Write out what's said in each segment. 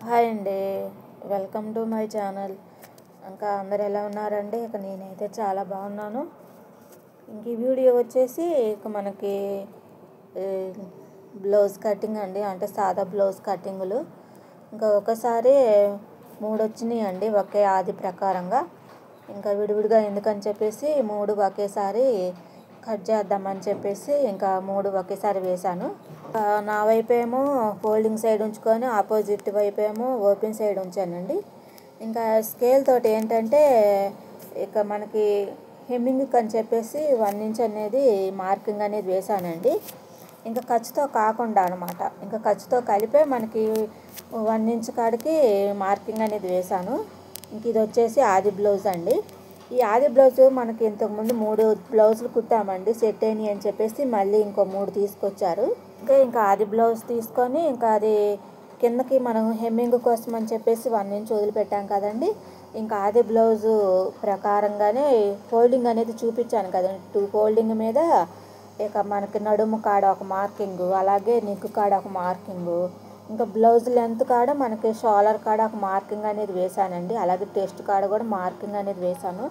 Hi అండి. Welcome to my channel. ఇంకా అందరు ఎలా ఉన్నారండి? ఇక నేనైతే చాలా బాగున్నాను. ఇంక ఈ వీడియో వచ్చేసి ఇక మనకి బ్లౌజ్ కటింగ్ అండి, అంటే సాదా బ్లౌజ్ కటింగులు. ఇంకా ఒకసారి 3 వచ్చినాయి అండి ఒకే ఆది ప్రకారంగా. ఇంకా విడివిడిగా ఎందుకని చెప్పేసి 3 ఒకేసారి కట్ చేద్దామని చెప్పేసి ఇంకా 3 ఒకేసారి వేశాను. నా వైపు ఏమో ఫోల్డింగ్ సైడ్ ఉంచుకొని ఆపోజిట్ వైపు ఏమో ఓపెన్ సైడ్ ఉంచానండి. ఇంకా స్కేల్ తోటి ఏంటంటే ఇక మనకి హెమ్మింగ్కి అని చెప్పేసి 1 ఇంచ్ అనేది మార్కింగ్ అనేది వేశానండి. ఇంకా ఖర్చుతో కాకుండా అనమాట, ఇంకా ఖర్చుతో కలిపే మనకి 1 ఇంచ్ కాడికి మార్కింగ్ అనేది వేశాను. ఇంక ఇది వచ్చేసి ఆది బ్లౌజ్ అండి. ఈ ఆది బ్లౌజ్ మనకి ఇంతకుముందు 3 బ్లౌజులు కుట్టామండి, సెట్ అయినాయి అని చెప్పేసి మళ్ళీ ఇంకో 3 తీసుకొచ్చారు. ఇంకా ఆది బ్లౌజ్ తీసుకొని ఇంకా అది కిందకి మనం హెమ్మింగ్ కోసం అని చెప్పేసి 1 ఇంచ్ వదిలిపెట్టాం కదండి. ఇంకా ఆది బ్లౌజు ప్రకారంగానే ఫోల్డింగ్ అనేది చూపించాను కదండి. 2 ఫోల్డింగ్ మీద ఇక మనకి నడుము కాడ ఒక మార్కింగు, అలాగే నెక్ కాడ ఒక మార్కింగు, ఇంకా బ్లౌజ్ లెంత్ కాడ మనకి షోల్డర్ కాడ ఒక మార్కింగ్ అనేది వేశానండి. అలాగే టెస్ట్ కాడ కూడా మార్కింగ్ అనేది వేశాను.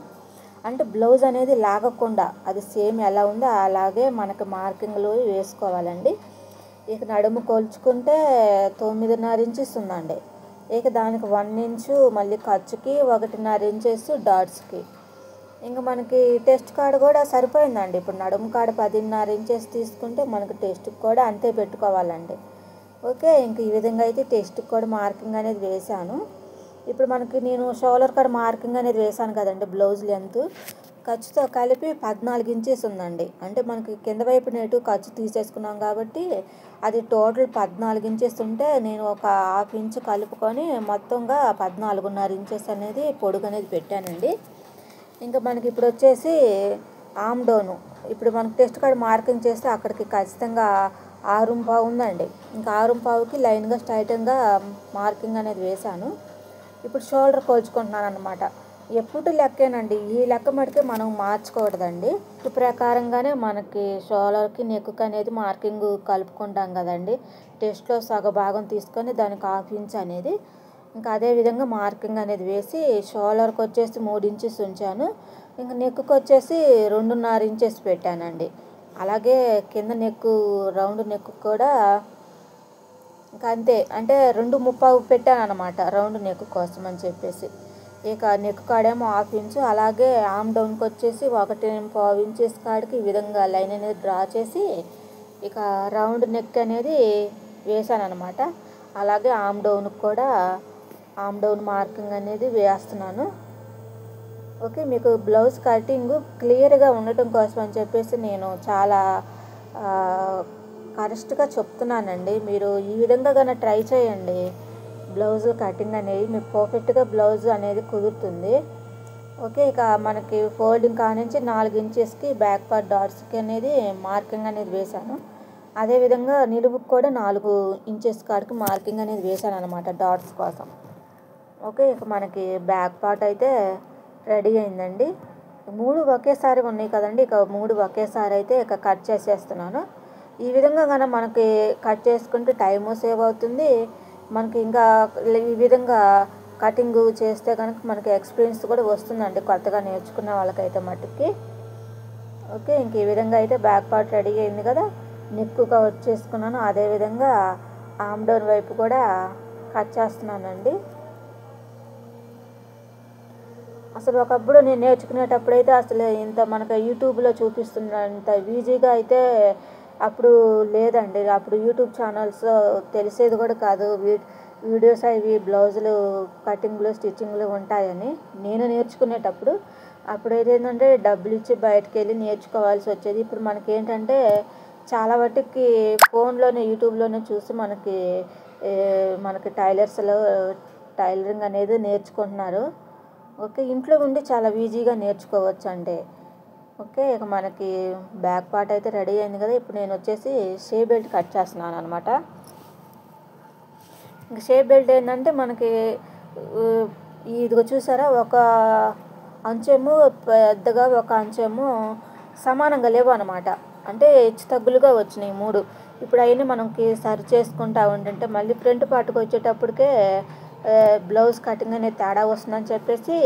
అంటే బ్లౌజ్ అనేది లాగకుండా అది సేమ్ ఎలా ఉందో అలాగే మనకి మార్కింగ్లు వేసుకోవాలండి. ఇక నడుము కొలుచుకుంటే 9.5 ఇంచెస్ ఉందండి. ఇక దానికి 1 ఇంచు మళ్ళీ ఖర్చుకి 1.5 ఇంచెస్ డాట్స్కి. ఇంకా మనకి టెస్ట్ కార్డ్ కూడా సరిపోయిందండి. ఇప్పుడు నడుము కాడ 10.5 ఇంచెస్ తీసుకుంటే మనకి టెస్ట్కి కూడా అంతే పెట్టుకోవాలండి. ఓకే, ఇంక ఈ విధంగా అయితే టెస్ట్కి కూడా మార్కింగ్ అనేది వేశాను. ఇప్పుడు మనకి నేను షోల్డర్ కాడ మార్కింగ్ అనేది వేశాను కదండి. బ్లౌజ్ లెంత్ ఖర్చుతో కలిపి 14 ఇంచెస్ ఉందండి. అంటే మనకి కింద వైపు నేటు ఖర్చు తీసేసుకున్నాం కాబట్టి అది టోటల్ 14 ఇంచెస్ ఉంటే నేను ఒక హాఫ్ ఇంచ్ కలుపుకొని మొత్తంగా 14.5 ఇంచెస్ అనేది పొడుగు అనేది పెట్టానండి. ఇంకా మనకి ఇప్పుడు వచ్చేసి ఆమ్ డౌను, ఇప్పుడు మనకి టెస్ట్ కాడ మార్కింగ్ చేస్తే అక్కడికి ఖచ్చితంగా 6.5 ఉందండి. ఇంకా 6.5కి లైన్గా స్ట్రైట్గా మార్కింగ్ అనేది వేశాను. ఇప్పుడు షోల్డర్ కొలుచుకుంటున్నాను అనమాట. ఎప్పుడు లెక్కేనండి, ఈ లెక్క మటుకే మనం మార్చుకోవద్దండి. ఈ ప్రకారంగానే మనకి షోల్డర్కి నెక్కి అనేది మార్కింగ్ కలుపుకుంటాం కదండి. టెస్ట్లో సగ భాగం తీసుకొని దానికి హాఫ్ ఇంచ్ అనేది ఇంకా అదే విధంగా మార్కింగ్ అనేది వేసి షోల్డర్కి వచ్చేసి 3 ఇంచెస్ ఉంచాను. ఇంకా నెక్కి వచ్చేసి 2.5 ఇంచెస్ పెట్టానండి. అలాగే కింద నెక్కు రౌండ్ నెక్కు కూడా ఇంకా అంతే, అంటే 2.35 పెట్టాను అనమాట రౌండ్ నెక్ కోసం అని చెప్పేసి. ఇక నెక్ కాడేమో హాఫ్ ఇంచు, అలాగే ఆమ్ డౌన్కి వచ్చేసి 1.5 ఇంచెస్ కాడికి ఈ విధంగా లైన్ అనేది డ్రా చేసి ఇక రౌండ్ నెక్ అనేది వేసాను అనమాట. అలాగే ఆమ్ డౌన్కి కూడా ఆమ్ డౌన్ మార్కింగ్ అనేది వేస్తున్నాను. ఓకే, మీకు బ్లౌజ్ కటింగ్ క్లియర్గా ఉండటం కోసం అని చెప్పేసి నేను చాలా కరెక్ట్గా చెప్తున్నానండి. మీరు ఈ విధంగా కన్నా ట్రై చేయండి. బ్లౌజ్ కటింగ్ అనేది మీకు పర్ఫెక్ట్గా బ్లౌజ్ అనేది కుదురుతుంది. ఓకే, ఇక మనకి ఫోల్డింగ్ కానించి 4 ఇంచెస్కి బ్యాక్ పార్ట్ డాట్స్కి అనేది మార్కింగ్ అనేది వేశాను. అదేవిధంగా నిలువుకి కూడా 4 ఇంచెస్ కాడికి మార్కింగ్ అనేది వేశాను అనమాట డాట్స్ కోసం. ఓకే, ఇక మనకి బ్యాక్ పార్ట్ అయితే రెడీ అయిందండి. 3 ఒకేసారి ఉన్నాయి కదండి. ఇక 3 ఒకేసారి అయితే ఇక కట్ చేసేస్తున్నాను. ఈ విధంగా కనుక మనకి కట్ చేసుకుంటే టైము సేవ్ అవుతుంది. మనకి ఇంకా ఈ విధంగా కటింగ్ చేస్తే కనుక మనకి ఎక్స్పీరియన్స్ కూడా వస్తుందండి, కొత్తగా నేర్చుకున్న వాళ్ళకైతే మట్టుకి. ఓకే, ఇంక ఈ విధంగా అయితే బ్యాక్ పార్ట్ రెడీ అయింది కదా. నెక్ కట్ చేసుకున్నాను. అదేవిధంగా ఆమ్ డౌన్ వైపు కూడా కట్ చేస్తున్నానండి. అసలు ఒకప్పుడు నేను నేర్చుకునేటప్పుడు అయితే అసలు ఇంత మనకు యూట్యూబ్లో చూపిస్తున్నంత ఈజీగా అయితే అప్పుడు లేదండి. అప్పుడు యూట్యూబ్ ఛానల్స్ తెలిసేది కూడా కాదు. వీడియోస్ అవి బ్లౌజులు కటింగ్లు స్టిచ్చింగ్లు ఉంటాయని నేను నేర్చుకునేటప్పుడు. అప్పుడు ఏంటంటే డబ్బులు ఇచ్చి బయటకు వెళ్ళి నేర్చుకోవాల్సి వచ్చేది. ఇప్పుడు మనకి ఏంటంటే చాలా వాటికి ఫోన్లోనే యూట్యూబ్లోనే చూసి మనకి టైలరింగ్ అనేది నేర్చుకుంటున్నారు. ఓకే, ఇంట్లో ఉండి చాలా ఈజీగా నేర్చుకోవచ్చు అండి. ఓకే, ఇక మనకి బ్యాక్ పార్ట్ అయితే రెడీ అయింది కదా. ఇప్పుడు నేను వచ్చేసి షేప్ బెల్ట్ కట్ చేస్తున్నాను అనమాట. ఇంకా షేప్ బెల్ట్ ఏంటంటే మనకి ఇదిగో చూసారా, ఒక అంచేమో పెద్దగా, ఒక అంచేమో సమానంగా లేవు అనమాట. అంటే హెచ్చు తగ్గులుగా వచ్చినాయి 3. ఇప్పుడు అవన్నీ మనకి సరి చేసుకుంటా ఉంటుంటే మళ్ళీ ఫ్రంట్ పార్ట్కి వచ్చేటప్పటికే బ్లౌజ్ కటింగ్ అనేది తేడా వస్తుందని చెప్పేసి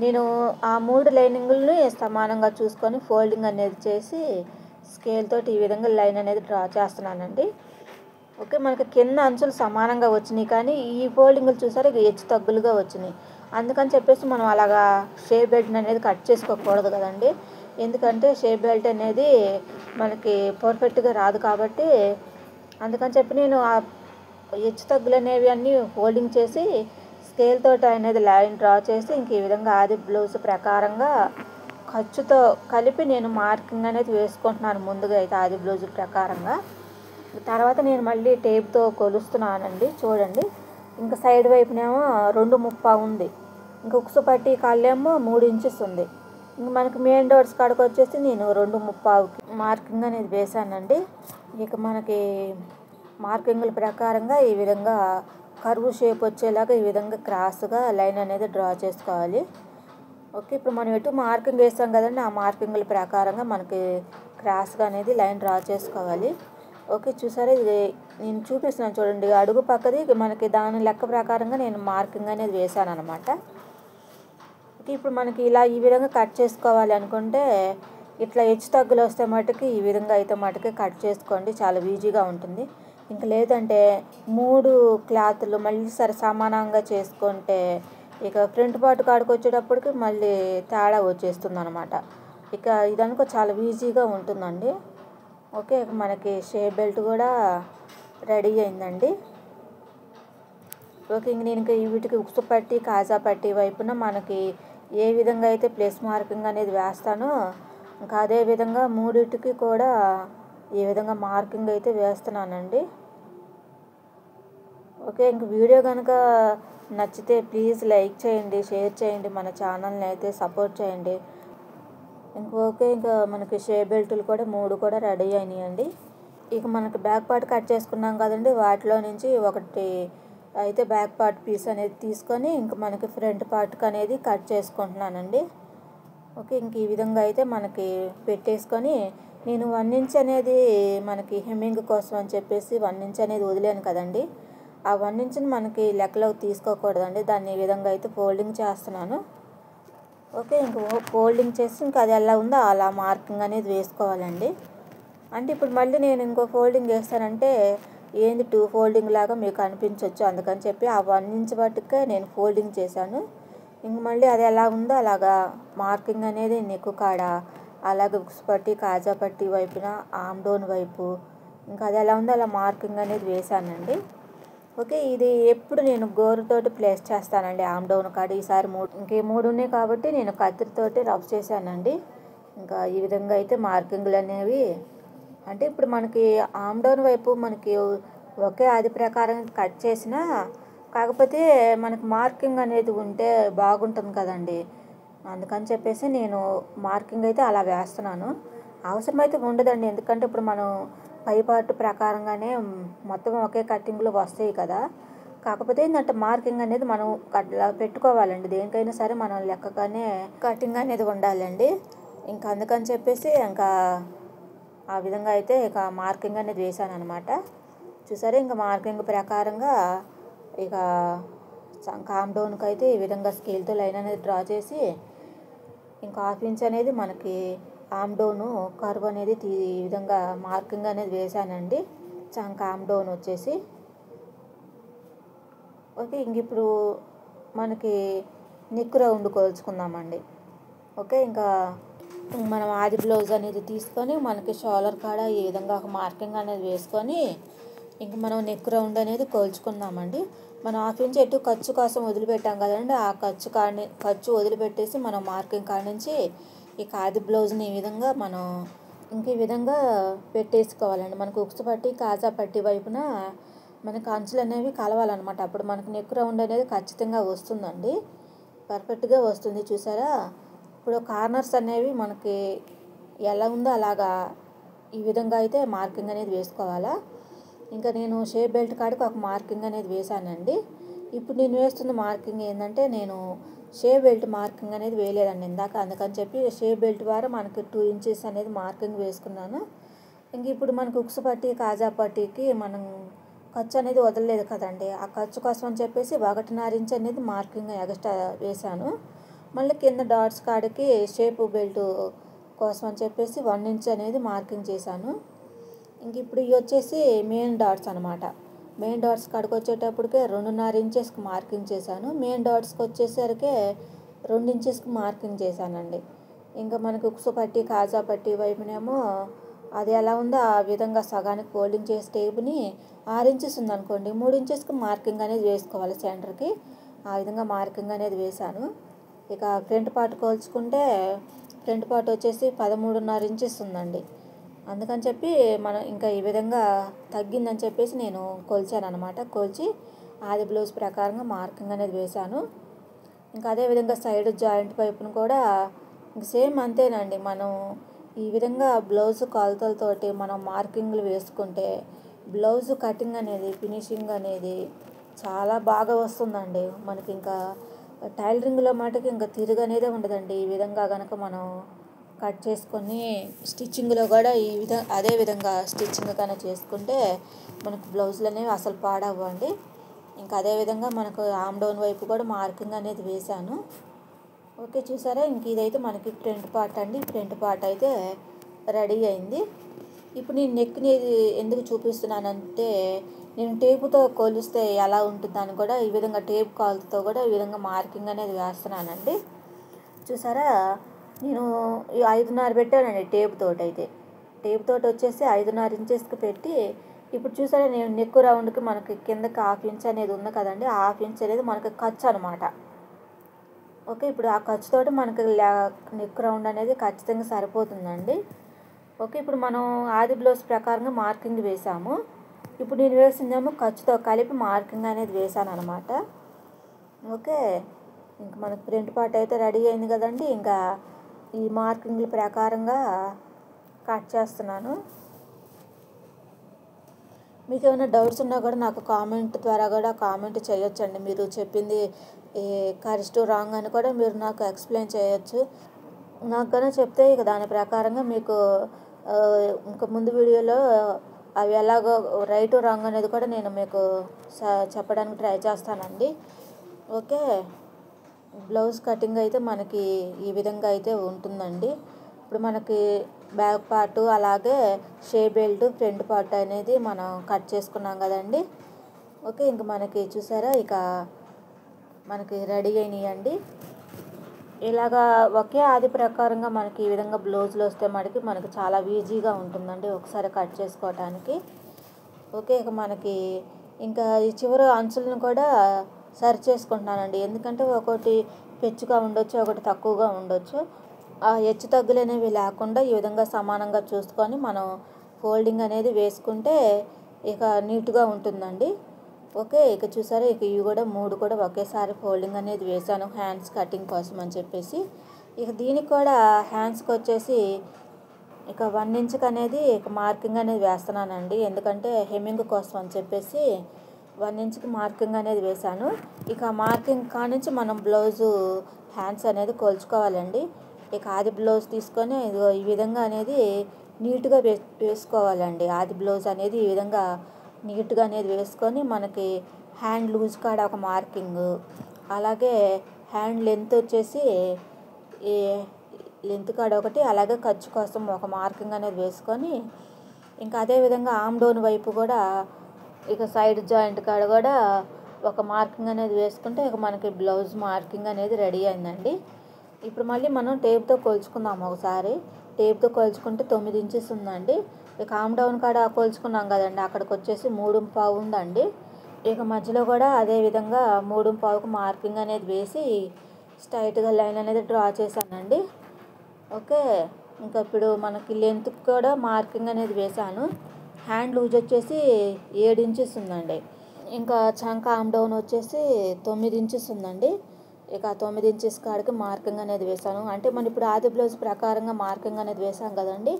నేను ఆ 3 లైనింగుల్ని సమానంగా చూసుకొని ఫోల్డింగ్ అనేది చేసి స్కేల్ తోటి ఈ విధంగా లైన్ అనేది డ్రా చేస్తున్నానండి. ఓకే, మనకి కింద అంచులు సమానంగా వచ్చినాయి కానీ ఈ ఫోల్డింగ్లు చూసారా ఇక హెచ్చు తగ్గులుగా వచ్చినాయి. అందుకని చెప్పేసి మనం అలాగా షేప్ బెల్ట్ అనేది కట్ చేసుకోకూడదు కదండి. ఎందుకంటే షేప్ బెల్ట్ అనేది మనకి పర్ఫెక్ట్గా రాదు కాబట్టి అందుకని చెప్పి నేను ఆ హెచ్చు తగ్గులు అనేవి అన్నీ ఫోల్డింగ్ చేసి స్కేల్ తోటి అనేది లైన్ డ్రా చేసి ఇంక ఈ విధంగా ఆది బ్లౌజ్ ప్రకారంగా ఖర్చుతో కలిపి నేను మార్కింగ్ అనేది వేసుకుంటున్నాను ముందుగా అయితే ఆది బ్లౌజ్ ప్రకారంగా. తర్వాత నేను మళ్ళీ టేప్తో కొలుస్తున్నానండి. చూడండి, ఇంకా సైడ్ వైపునేమో 2.30 ఉంది, ఇంకా ఉక్సు పట్టి కాళ్ళేమో 3 ఇంచెస్ ఉంది. ఇంక మనకి మెయిన్ డోర్స్ కాడికి వచ్చేసి నేను 2.30కి మార్కింగ్ అనేది వేసానండి. ఇక మనకి మార్కింగ్ల ప్రకారంగా ఈ విధంగా కర్వ్ షేప్ వచ్చేలాగా ఈ విధంగా క్రాస్గా లైన్ అనేది డ్రా చేసుకోవాలి. ఓకే, ఇప్పుడు మనం ఎటు మార్కింగ్ వేసాం కదండి, ఆ మార్కింగ్ల ప్రకారంగా మనకి క్రాస్గా అనేది లైన్ డ్రా చేసుకోవాలి. ఓకే, చూసారా ఇది నేను చూపిస్తున్నాను చూడండి, అడుగు పక్కది మనకి దాని లెక్క ప్రకారంగా నేను మార్కింగ్ అనేది వేసాను అనమాట. ఓకే, ఇప్పుడు మనకి ఇలా ఈ విధంగా కట్ చేసుకోవాలి అనుకుంటే ఇట్లా హెచ్చు తగ్గులు వస్తే మటుకి ఈ విధంగా అయితే మటుకి కట్ చేసుకోండి, చాలా ఈజీగా ఉంటుంది. ఇంక లేదంటే 3 క్లాతులు మళ్ళీ సమానంగా చేసుకుంటే ఇక ఫ్రంట్ పార్ట్ కాడికి వచ్చేటప్పటికి మళ్ళీ తేడా వచ్చేస్తుంది అనమాట. ఇక ఇదనుకో చాలా ఈజీగా ఉంటుందండి. ఓకే, మనకి షేప్ బెల్ట్ కూడా రెడీ అయిందండి. ఓకే, ఇంక నేను వీటికి ఉక్సు పట్టి కాజా పట్టి వైపున మనకి ఏ విధంగా అయితే ప్లేస్ మార్కింగ్ అనేది వేస్తానో ఇంకా అదే విధంగా మూడింటికి కూడా ఈ విధంగా మార్కింగ్ అయితే వేస్తున్నానండి. ఓకే, ఇంక వీడియో కనుక నచ్చితే ప్లీజ్ లైక్ చేయండి, షేర్ చేయండి, మన ఛానల్ని అయితే సపోర్ట్ చేయండి. ఓకే, ఇంకా మనకి షేప్ బెల్టులు కూడా 3 కూడా రెడీ అయినాయండి. ఇక మనకి బ్యాక్ పార్ట్ కట్ చేసుకున్నాం కదండి, వాటిలో నుంచి ఒకటి అయితే బ్యాక్ పార్ట్ పీస్ అనేది తీసుకొని ఇంక మనకి ఫ్రంట్ పార్ట్కి అనేది కట్ చేసుకుంటున్నానండి. ఓకే, ఇంక ఈ విధంగా అయితే మనకి పెట్టేసుకొని నేను 1 ఇంచ్ అనేది మనకి హెమ్మింగ్ కోసం అని చెప్పేసి 1 ఇంచ్ అనేది వదిలేను కదండి, ఆ 1 ఇంచ్ని మనకి లెక్కలోకి తీసుకోకూడదండి. దాన్ని ఈ విధంగా అయితే ఫోల్డింగ్ చేస్తున్నాను. ఓకే, ఇంక ఫోల్డింగ్ చేసి ఇంకా అది ఎలా ఉందో అలా మార్కింగ్ అనేది వేసుకోవాలండి. అంటే ఇప్పుడు మళ్ళీ నేను ఇంకో ఫోల్డింగ్ వేస్తానంటే ఏంది 2 ఫోల్డింగ్ లాగా మీకు అనిపించవచ్చు, అందుకని చెప్పి ఆ 1 ఇంచ్ మట్టుకే నేను ఫోల్డింగ్ చేశాను. ఇంక మళ్ళీ అది ఎలా ఉందో అలాగా మార్కింగ్ అనేది నెక్ కాడ, అలాగే ఉక్స్ పట్టి కాజా పట్టి వైపున ఆమ్ డౌన్ వైపు ఇంకా అది ఎలా ఉందో అలా మార్కింగ్ అనేది వేశానండి. ఓకే, ఇది ఎప్పుడు నేను గోరుతోటి ప్లేస్ చేస్తానండి ఆమ్ డౌన్ కాడ. ఈసారి 3 ఉన్నాయి కాబట్టి నేను కత్తిరితోటి రఫ్ చేశానండి. ఇంకా ఈ విధంగా అయితే మార్కింగ్లు అనేవి అంటే ఇప్పుడు మనకి ఆమ్ డౌన్ వైపు మనకి ఒకే ఆది ప్రకారం కట్ చేసినా కాకపోతే మనకి మార్కింగ్ అనేది ఉంటే బాగుంటుంది కదండి. అందుకని చెప్పేసి నేను మార్కింగ్ అయితే అలా వేస్తున్నాను. అవసరమైతే ఉండదండి, ఎందుకంటే ఇప్పుడు మనం పై పార్ట్ ప్రకారంగానే మొత్తం ఒకే కటింగ్లో వస్తాయి కదా. కాకపోతే ఏంటంటే మార్కింగ్ అనేది మనం అట్లా పెట్టుకోవాలండి, దేనికైనా సరే మనం లెక్కగానే కటింగ్ అనేది ఉండాలండి. ఇంకా అందుకని చెప్పేసి ఇంకా ఆ విధంగా అయితే ఇక మార్కింగ్ అనేది వేసాను అనమాట. చూసారా, ఇంకా మార్కింగ్ ప్రకారంగా ఇక కామ్ డౌన్కి అయితే ఈ విధంగా స్కేల్తో లైన్ అనేది డ్రా చేసి ఇంకా 1/2 ఇంచ్ అనేది మనకి ఆమ్ డౌన్ కర్వ్ అనేది ఈ విధంగా మార్కింగ్ అనేది వేసానండి. ఆమ్ డౌన్ వచ్చేసి ఓకే, ఇంక ఇప్పుడు మనకి నెక్ రౌండ్ కొలుచుకుందామండి. ఓకే, ఇంకా మనం ఆది బ్లౌజ్ అనేది తీసుకొని మనకి షోల్డర్ కాడ ఈ విధంగా ఒక మార్కింగ్ అనేది వేసుకొని ఇంక మనం నెక్ రౌండ్ అనేది కొలుచుకుందామండి. మనం 1/2 ఇంచ్ ఎటు ఖర్చు కోసం వదిలిపెట్టాం కదండి, ఆ ఖర్చు వదిలిపెట్టేసి మనం మార్కింగ్ కాడ నుంచి ఇక ఆది బ్లౌజ్ని ఈ విధంగా మనం ఇంక ఈ విధంగా పెట్టేసుకోవాలండి. మనకు ఉక్సు పట్టి కాజా పట్టి వైపున మనకు అంచులు అనేవి కలవాలన్నమాట. అప్పుడు మనకు నెక్ రౌండ్ అనేది ఖచ్చితంగా వస్తుందండి, పర్ఫెక్ట్గా వస్తుంది. చూసారా, ఇప్పుడు కార్నర్స్ అనేవి మనకి ఎలా ఉందో అలాగా ఈ విధంగా అయితే మార్కింగ్ అనేది వేసుకోవాలా. ఇంకా నేను షేప్ బెల్ట్ కాడికి ఒక మార్కింగ్ అనేది వేసానండి. ఇప్పుడు నేను వేస్తున్న మార్కింగ్ ఏంటంటే నేను షేప్ బెల్ట్ మార్కింగ్ అనేది వేయలేదండి ఇందాక, అందుకని చెప్పి షేప్ బెల్ట్ ద్వారా మనకి 2 ఇంచెస్ అనేది మార్కింగ్ వేసుకున్నాను. ఇంక ఇప్పుడు మనకు ఉక్సు పట్టి కాజా పట్టీకి మనం ఖర్చు అనేది వదలలేదు కదండి. ఆ ఖర్చు కోసం అని చెప్పేసి 1.5 ఇంచ్ అనేది మార్కింగ్ ఎక్స్ట్రా వేశాను. మళ్ళీ కింద డాట్స్ కాడికి షేపు బెల్ట్ కోసం అని చెప్పేసి 1 ఇంచ్ అనేది మార్కింగ్ చేశాను. ఇంక ఇప్పుడు ఇవి వచ్చేసి మెయిన్ డాట్స్ అనమాట. మెయిన్ డాట్స్ కాడికి వచ్చేటప్పటికే 2.5 ఇంచెస్కి మార్కింగ్ చేశాను. మెయిన్ డాట్స్కి వచ్చేసరికి 2 ఇంచెస్కి మార్కింగ్ చేశానండి. ఇంకా మనకి ఉక్సు పట్టి కాజా పట్టి వైపునేమో అది ఎలా ఉందో ఆ విధంగా సగానికి ఫోల్డింగ్ చేసి టేపుని 6 ఇంచెస్ ఉందనుకోండి 3 ఇంచెస్కి మార్కింగ్ అనేది వేసుకోవాలి సెంటర్కి. ఆ విధంగా మార్కింగ్ అనేది వేశాను. ఇక ఫ్రంట్ పార్ట్ కోల్చుకుంటే ఫ్రంట్ పార్ట్ వచ్చేసి 13.5 ఇంచెస్ ఉందండి. అందుకని చెప్పి మనం ఇంకా ఈ విధంగా తగ్గిందని చెప్పేసి నేను కొలిచాను అనమాట. కొలిచి ఆది బ్లౌజ్ ప్రకారంగా మార్కింగ్ అనేది వేశాను. ఇంకా అదేవిధంగా సైడ్ జాయింట్ వైపును కూడా ఇంక సేమ్ అంతేనండి. మనం ఈ విధంగా బ్లౌజ్ కొలతలతోటి మనం మార్కింగ్లు వేసుకుంటే బ్లౌజ్ కటింగ్ అనేది ఫినిషింగ్ అనేది చాలా బాగా వస్తుందండి. మనకి ఇంకా టైలరింగ్లో మటుకు ఇంకా తిరుగు అనేదే ఉండదండి. ఈ విధంగా కనుక మనం కట్ చేసుకొని స్టిచ్చింగ్లో కూడా అదే విధంగా స్టిచ్చింగ్ కనుక చేసుకుంటే మనకు బ్లౌజులు అనేవి అసలు పాడవ్వండి. ఇంకా అదేవిధంగా మనకు ఆమ్ డౌన్ వైపు కూడా మార్కింగ్ అనేది వేశాను. ఓకే, చూసారా? ఇంక ఇదైతే మనకి ఫ్రంట్ పార్ట్ అండి. ఫ్రంట్ పార్ట్ అయితే రెడీ అయింది. ఇప్పుడు నేను నెక్ని ఎందుకు చూపిస్తున్నానంటే నేను టేపుతో కొలిస్తే ఎలా ఉంటుందని కూడా ఈ విధంగా టేప్ కాల్తో కూడా ఈ విధంగా మార్కింగ్ అనేది వేస్తున్నానండి. చూసారా? నేను 5.5 పెట్టానండి టేపుతోటి. అయితే టేపుతోటి వచ్చేసి 5.5 ఇంచెస్కి పెట్టి ఇప్పుడు చూసారా నేను నెక్ రౌండ్కి మనకి కిందకి 1/2 ఇంచ్ అనేది ఉంది కదండి. 1/2 ఇంచ్ అనేది మనకి ఖర్చు అనమాట. ఓకే, ఇప్పుడు ఆ ఖర్చుతోటి మనకి నెక్ రౌండ్ అనేది ఖచ్చితంగా సరిపోతుందండి. ఓకే, ఇప్పుడు మనం ఆది బ్లౌజ్ ప్రకారంగా మార్కింగ్ వేసాము. ఇప్పుడు నేను వేసిందేమో ఖర్చుతో కలిపి మార్కింగ్ అనేది వేసాను అనమాట. ఓకే, ఇంక మనకు ఫ్రంట్ పార్ట్ అయితే రెడీ అయింది కదండి. ఇంకా ఈ మార్కింగ్ల ప్రకారంగా కట్ చేస్తున్నాను. మీకు ఏమైనా డౌట్స్ ఉన్నా కూడా నాకు కామెంట్ ద్వారా కూడా కామెంట్ చేయొచ్చండి. మీరు చెప్పింది కరెక్ట్ రాంగ్ అని కూడా మీరు నాకు ఎక్స్ప్లెయిన్ చేయొచ్చు. నాకు కన్నా చెప్తే ఇక దాని ప్రకారంగా మీకు ఇంకా ముందు వీడియోలో అవి ఎలాగో రైట్ రాంగ్ అనేది కూడా నేను మీకు చెప్పడానికి ట్రై చేస్తానండి. ఓకే, బ్లౌజ్ కటింగ్ అయితే మనకి ఈ విధంగా అయితే ఉంటుందండి. ఇప్పుడు మనకి బ్యాక్ పార్ట్ అలాగే షే బెల్ట్ ఫ్రంట్ పార్ట్ అనేది మనం కట్ చేసుకున్నాం కదండి. ఓకే, ఇంక మనకి చూసారా ఇక మనకి రెడీ అయినాయండి. ఇలాగా ఒకే ఆది ప్రకారంగా మనకి ఈ విధంగా బ్లౌజులు వస్తే మనకి చాలా ఈజీగా ఉంటుందండి ఒకసారి కట్ చేసుకోవటానికి. ఓకే, ఇక మనకి ఇంకా ఈ చివరి అంచులను కూడా సరి చేసుకుంటున్నానండి. ఎందుకంటే ఒకటి పెచ్చుగా ఉండొచ్చు, ఒకటి తక్కువగా ఉండొచ్చు. ఆ హెచ్చు తగ్గులు అనేవి లేకుండా ఈ విధంగా సమానంగా చూసుకొని మనం ఫోల్డింగ్ అనేది వేసుకుంటే ఇక నీట్గా ఉంటుందండి. ఓకే, ఇక చూసారా ఇక ఇవి కూడా 3 కూడా ఒకేసారి ఫోల్డింగ్ అనేది వేసాను హ్యాండ్స్ కటింగ్ కోసం అని చెప్పేసి. ఇక దీనికి కూడా హ్యాండ్స్కి వచ్చేసి ఇక 1 ఇంచ్కి అనేది ఇక మార్కింగ్ అనేది వేస్తున్నానండి. ఎందుకంటే హెమ్మింగ్ కోసం అని చెప్పేసి 1 ఇంచ్కి మార్కింగ్ అనేది వేశాను. ఇక మార్కింగ్ కానుంచి మనం బ్లౌజు హ్యాండ్స్ అనేది కొలుచుకోవాలండి. ఇక ఆది బ్లౌజ్ తీసుకొని ఈ విధంగా అనేది నీట్గా వేసుకోవాలండి. ఆది బ్లౌజ్ అనేది ఈ విధంగా నీట్గా అనేది వేసుకొని మనకి హ్యాండ్ లూజ్ కాడ ఒక మార్కింగ్, అలాగే హ్యాండ్ లెంత్ వచ్చేసి ఈ లెంత్ కాడ ఒకటి, అలాగే ఖర్చు కోసం ఒక మార్కింగ్ అనేది వేసుకొని ఇంకా అదేవిధంగా ఆమ్ డౌన్ వైపు కూడా ఇక సైడ్ జాయింట్ కాడ కూడా ఒక మార్కింగ్ అనేది వేసుకుంటే ఇక మనకి బ్లౌజ్ మార్కింగ్ అనేది రెడీ అయిందండి. ఇప్పుడు మళ్ళీ మనం టేప్తో కొలుచుకుందాం ఒకసారి. టేప్తో కొలుచుకుంటే 9 ఇంచెస్ ఉందండి. ఇక ఆమ్ డౌన్ కాడ కొలుచుకున్నాం కదండి, అక్కడికి వచ్చేసి 3.5 ఉందండి. ఇక మధ్యలో కూడా అదే విధంగా 3.5కు మార్కింగ్ అనేది వేసి స్ట్రైట్గా లైన్ అనేది డ్రా చేశానండి. ఓకే, ఇంకా ఇప్పుడు మనకి లెంత్కి కూడా మార్కింగ్ అనేది వేశాను. హ్యాండ్ లూజ్ వచ్చేసి 7 ఇంచెస్ ఉందండి. ఇంకా చంక ఆమ్ డౌన్ వచ్చేసి 9 ఇంచెస్ ఉందండి. ఇక 9 ఇంచెస్ కాడికి మార్కింగ్ అనేది వేశాను. అంటే మనం ఇప్పుడు ఆది బ్లౌజ్ ప్రకారంగా మార్కింగ్ అనేది వేసాం కదండి,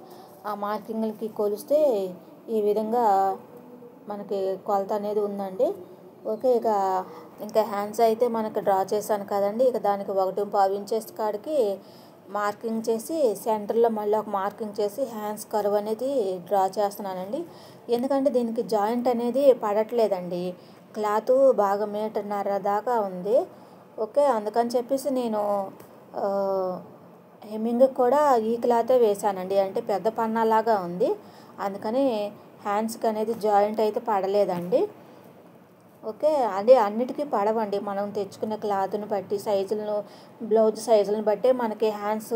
ఆ మార్కింగ్లకి కొలిస్తే ఈ విధంగా మనకి కొలత అనేది ఉందండి. ఓకే, ఇంకా హ్యాండ్స్ అయితే మనకి డ్రా చేశాను కదండి. ఇక దానికి 1.5 ఇంచెస్ కాడికి మార్కింగ్ చేసి సెంటర్లో మళ్ళీ ఒక మార్కింగ్ చేసి హ్యాండ్స్ కర్వ్ అనేది డ్రా చేస్తున్నానండి. ఎందుకంటే దీనికి జాయింట్ అనేది పడట్లేదండి. క్లాత్ బాగా మీటర్న్నర దాకా ఉంది. ఓకే, అందుకని చెప్పేసి నేను హెమ్మింగ్ కూడా ఈ క్లాతే వేశానండి. అంటే పెద్ద పన్నాలాగా ఉంది, అందుకని హ్యాండ్స్కి అనేది జాయింట్ అయితే పడలేదండి. ఓకే, అదే అన్నిటికీ పడవండి. మనం తెచ్చుకున్న క్లాత్ని బట్టి సైజులను, బ్లౌజ్ సైజులను బట్టి మనకి హ్యాండ్స్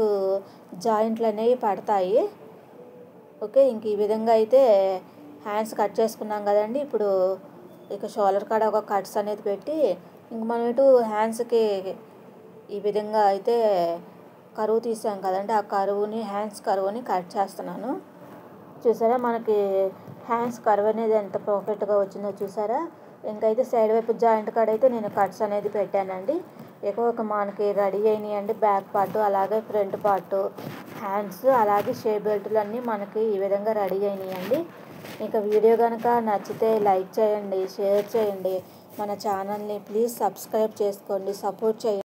జాయింట్లు అనేవి పడతాయి. ఓకే, ఇంక ఈ విధంగా అయితే హ్యాండ్స్ కట్ చేసుకున్నాం కదండి. ఇప్పుడు ఇక షోల్డర్ కాడ ఒక కట్స్ అనేది పెట్టి ఇంక మనం ఇటు హ్యాండ్స్కి ఈ విధంగా అయితే కరువు తీసాం కదండి. ఆ కరువుని, హ్యాండ్స్ కరువుని కట్ చేస్తున్నాను. చూసారా మనకి హ్యాండ్స్ కర్వ్ అనేది ఎంత పర్ఫెక్ట్గా వచ్చిందో చూసారా. ఇంకైతే సైడ్ వైపు జాయింట్ కాడ అయితే నేను కట్స్ అనేది పెట్టానండి. ఎక్కువ మనకి రెడీ అయినాయండి. బ్యాక్ పార్ట్, అలాగే ఫ్రంట్ పార్ట్, హ్యాండ్స్, అలాగే షే బెల్ట్లు అన్నీ మనకి ఈ విధంగా రెడీ అయినాయండి. ఇక వీడియో కనుక నచ్చితే లైక్ చేయండి, షేర్ చేయండి. మన ఛానల్ని ప్లీజ్ సబ్స్క్రైబ్ చేసుకోండి, సపోర్ట్ చేయండి.